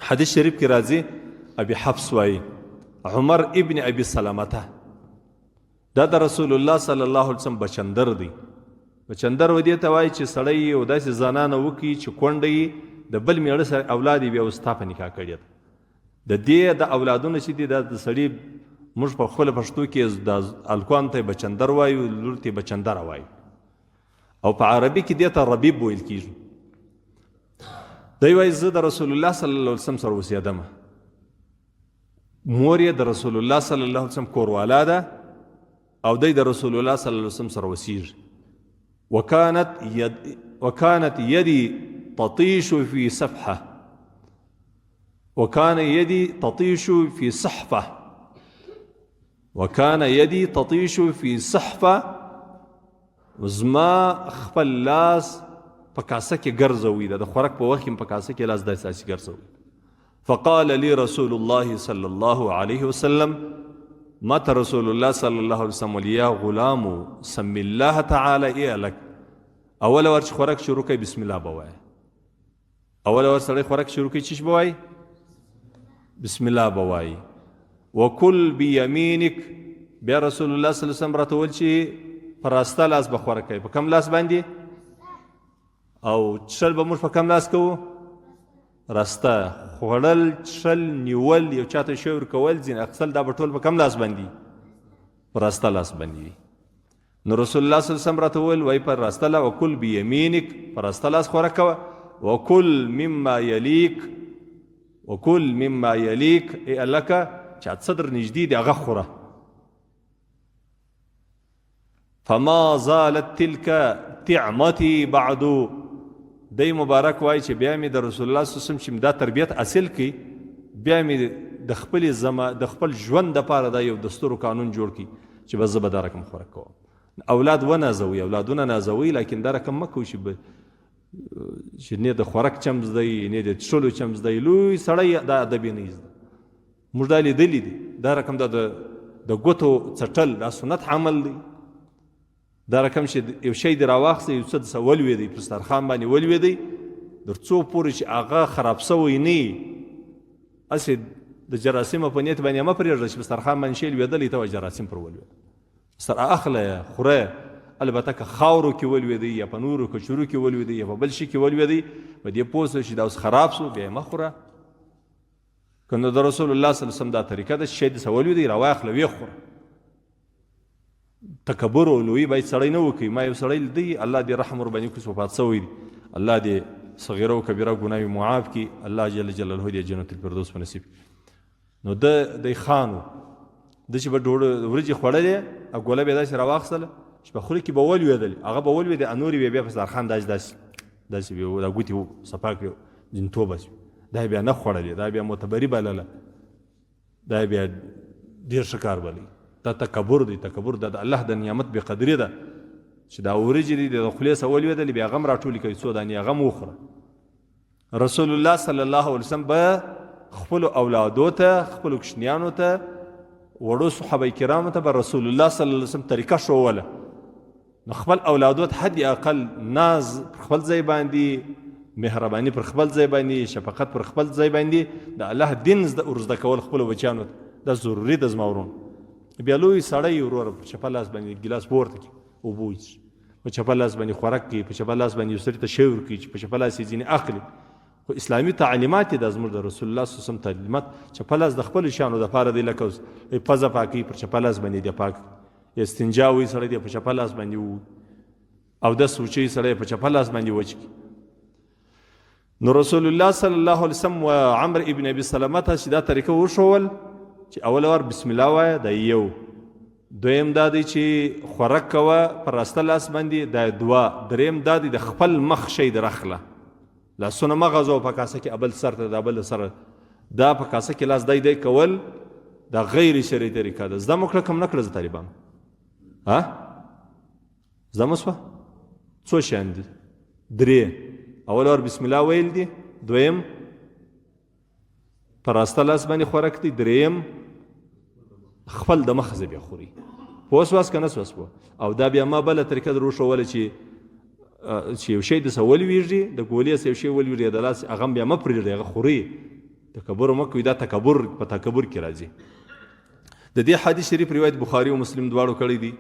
حدیث شریف کې راځي ابي حفص وایي عمر ابن ابي سلامته دا د رسول الله صلی الله علیه وسلم بچندر دی. بچندر و دې ته وایي چې سړی یو داسې زنانه وکړي چې کونډه یې د بل میړه سره اولاد یې بیا ستا په نکاح کړی ده. د دې د اولادونو چې دي دا د سړي موږ په خپله پښتو کې د الکوان ته بچندر وایو، لور ته بچندره وایو، او په عربي کې دې ته ربیب ویل کېږي. دی وایي زه د رسول الله صلی الله علیه وسلم سره اوسېدم، مور یې د رسول الله صلی الله علیه وسلم کوروالا ده او دی د رسول الله صلی الله علیه وسلم سره اوسېږي. وكانت يدي تطيش في صفحة وكان يدي تطيش في صحفة وكان يدي تطيش في صحفة زما خپل لاس په کاسه کې ګرځوي، د خوراک په وخت کې په کاسه کې لاس داسې ګرځوي. فقال لي رسول الله صلى الله عليه وسلم مات رسول الله صلی الله علیه وسلم یا غلام سم الله تعالی لك. اول ور چې خوراک شروع کوي بسم الله بوای، اول ور سره خوراک شروع کوي چې بوای بسم الله بوای. وکل بیمینک، بیا رسول الله صلی الله علیه وسلم راته ویل چې پر راسته لاس به خوراک کوي. په کوم لاس باندې؟ او چل به موږ په کوم لاس کوو؟ راسته. خوړل، چل، نیول، یو چاته شی ورکول، ځینې اخیستل، دا به ټول په کوم لاس باندې؟ په راسته لاس باندې. نو رسول الله صلی الله علیه وسلم راته وویل وایي پر راسته لا وکل بیمینک، پر راسته لاس خوراک کوه. وکل مما یلیک، وکل مما یلیک ای لکه چې صدر نږدې دی هغه خوره. فما زالت تلک طعمتي بعد. دی مبارک وایي چې بیا مې د رسول الله صلی الله علیه وسلم چې دا تربیت حاصل کړي، بیا مې د خپل ژوند دپاره دا یو دستور و قانون جوړ کړي چې بس زه به دا رقم خوراک کوم. اولاد ونازوي، اولادونه نازوي، لیکن دا رقم مه کوئ چې نه د خوراک چمز دی نه د څښلو چمز دی. لوی سړی دا ادب یې نه زده. موږ دا لیدلي دي. دا رقم د ګوتو څټل دا سنت عمل دی. دا رقم چې یو شی دې راواخیستی، یو څه دسه ولوېدی، په دسترخوان باندې ولوېدی، تر څو پورې چې هغه خراب سوی نه وي، هسې د جراثیمو په نیت باندې مه پرېږده چې په دسترخوان باندې شی لوېدلی ته وایي جراثیم پر ولوېد. سره اخله خوره، البته که خاورو کې ولوېدی یا په نورو کچرو کې ولوېدی یا په بل شي کې ولوېدی، په دې پوه سه چې دا اوس خراب سو، بیا یې مه خوره. که نو د رسول الله صلی الله علیه وسلم دا طریقه ده چې شی دسه ولوېدی راواخله ویې خوره. تکبر او لوی باید سړی نه وکړي. ما یو سړی لیدی، الله دې رحم ورباندې وکړي، وفات سوی دی، الله دې صغیره او کبیره ګناوې معاف کړي، الله جل جلاله دې جنت الفردوس په نصیب. نو دی خانو د چې به ورجې خوړلې او ګوله به یې داسې راواخیستله چې په خوله کې به ولوېدلې، هغه به ولوېدې، نورې به بیا په دسترخوان داسې دا ګوتې صفا کړې جنتوبه شي، دا بیا نه خوړلې، دا بیا معتبري بلله، دا بیا ډېر ښه کار بللی. دا تکبر دی. تکبر دا د الله د نعمت بې قدري ده چې دا وریجې دي د خولې څخه ولوېدلې، بیا هغه هم راټولې کوي، څو دانې هغه هم وخوره. رسول الله صلی الله علیه وسلم به خپلو اولادو ته، خپلو کوچنیانو ته، وړو صحابه کرامو ته به رسول الله صلی الله علیه وسلم طریقه ښووله. نو خپل اولادو ته حد اقل ناز پر خپل ځای باندې، مهرباني پر خپل ځای باندې، شفقت پر خپل ځای باندې، د الله دین ورزده کول خپلو بچیانو ته دا ضروري ده. زما ورونو، بیا لوی سړی وروره په چپه لاس باندې ګیلاس پورته کړي اوبه وڅښي، په چپه لاس باندې خوراک کوي، په چپه لاس باندې یو سړي ته شی ورکوي چې په چپه لاس یې ځینې اخلي. خو اسلامي تعلیمات دا زموږ د رسول الله صلی الله علیه وسلم تعلیمات. چپه لاس د خپلو شیانو دپاره دی، لکه اوس پزه پاکوي پر چپه لاس باندې دی پاک، استنجا وایي سړی دی په چپه لاس باندې ووي، اودس وچوي سړی په چپه لاس باندې وچ کړي. نو رسول الله صلی الله علیه وسلم و عمر ابن ابي سلمه ته چې دا طریقه وښول چې اول ور بسم الله وایه، دا یو. دویم دا دی چې خوراک کوه پر راسته لاس باندې، دا دوه. دریم دا دی د خپل مخ شی د رخله، لاسونه مه غځوه په کاسه کې، ابل سر ته د بل سره، دا په کاسه کې لاس دی کول دا غیر شرعي طریقه ده. زده مو کړه کم نه کړه زه طالبانو؟ زده مو سوه؟ څو شیان دي؟ درې. اول ور بسم الله ویل دي، دویم پر راسته لاس باندې خوراک دی، دریم خپل د مخ بیا خوري. پوه سواست که نه سواست؟ پوه. او دا بیا ما بله طریقه در وښوله چې یو شی دسه ولویږي، د ګولې څه یو شی ولویږي د لاس، هغه بیا مه پرېږدئ، هغه خوري. تکبر مه کوئ. دا تکبر په تکبر کې راځي. د دې حدیث شریف روایت بخاري او مسلم دواړو کړی دی.